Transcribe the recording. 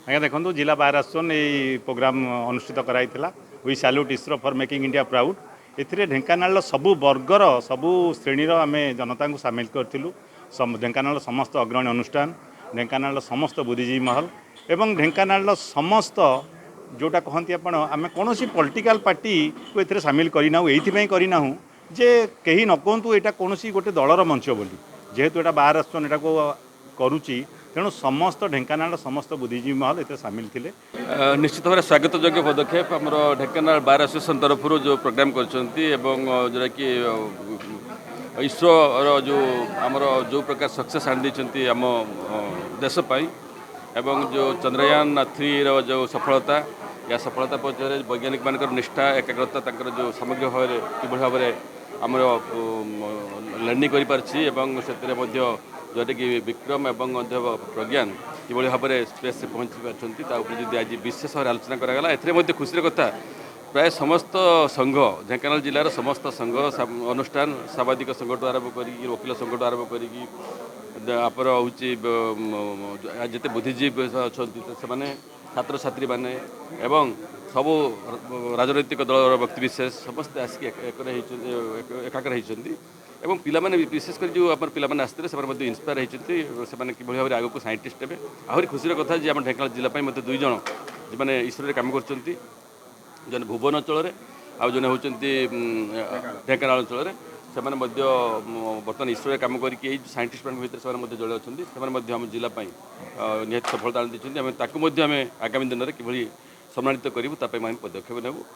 ଆଜ୍ଞା ଦେଖନ୍ତୁ ଜିଲ୍ଲା ବାର୍ ଆସୋସିଏସନ୍ ଏଇ ପ୍ରୋଗ୍ରାମ ଅନୁଷ୍ଠିତ କରାଯାଇଥିଲା we salute ISRO for making India proud एथिरे ढेंकानाल सबु वर्गर सबु श्रेणीर आम जनता को सामिल करूँ ढेंकानाल समस्त अग्रणी अनुष्ठान ढेंकानाल समस्त बुद्धिजीवी महल एवं ढेंकानाल समस्त जोटा कहती आपण आम कौन पॉलिटिकल पार्टी को एथिरे सामिल करना ये करना जे कहीं न कहतु यहाँ कौन गोटे दलर मंच बोली जेहेतु यहाँ बाहर आसुन को करुच्ची तेणु समस्त ढेंकानाल समस्त बुद्धिजीवी महल ए सामिल थे। निश्चित भाव स्वागत योग्य पदक्षेप आम ढेंकानाल बार एसोसिएशन तरफ जो प्रोग्राम जोटा कि इसरो जो आमर जो प्रकार सक्सेस आनी आम देशपाई एवं जो चंद्रयान 3 जो सफलता या सफलता पक्षर वैज्ञानिक मान निष्ठा एकाग्रता जो सामग्रिक भाव कि भाव में आम लैंडिंग कर जोटा कि विक्रम एवं प्रज्ञान कि भाव में स्पेस से पहुँची पार्टी आज विशेष भाव आलोचना कराला ए खुशी कथा प्राय समस्त संघ ढेंकानाल जिलार समस्त संघ अनुष्ठान सामाजिक संगठन आरंभ कर वकिल संगठन आरंभ कर हूँ जिते बुद्धिजीवी अच्छा से छात्र छात्री मैंने एवं सबू राजनैतिक दल व्यक्तिविशेष समस्ते आसिक एकाकर होती एवं पिलाने विशेषकर जो आम पिलाने आसते से इन्स्पायर होती कि भाव में आगे साइंटिस्ट हे आहरी खुशी कथा जी आम ढेंकानाल जिलापाई मत 2 जन जो इसरो काम कर जन भुवन अंचल आउ जन हूँ ढेंकानाल अंचल से बर्तमान इसरो काम करके साइंटिस्ट मान भर से जड़े अच्छा आम जिलापाई निहत सफलता आनी आम आगामी दिन में कि सम्मानित करूँ पदक्षेप नेबू।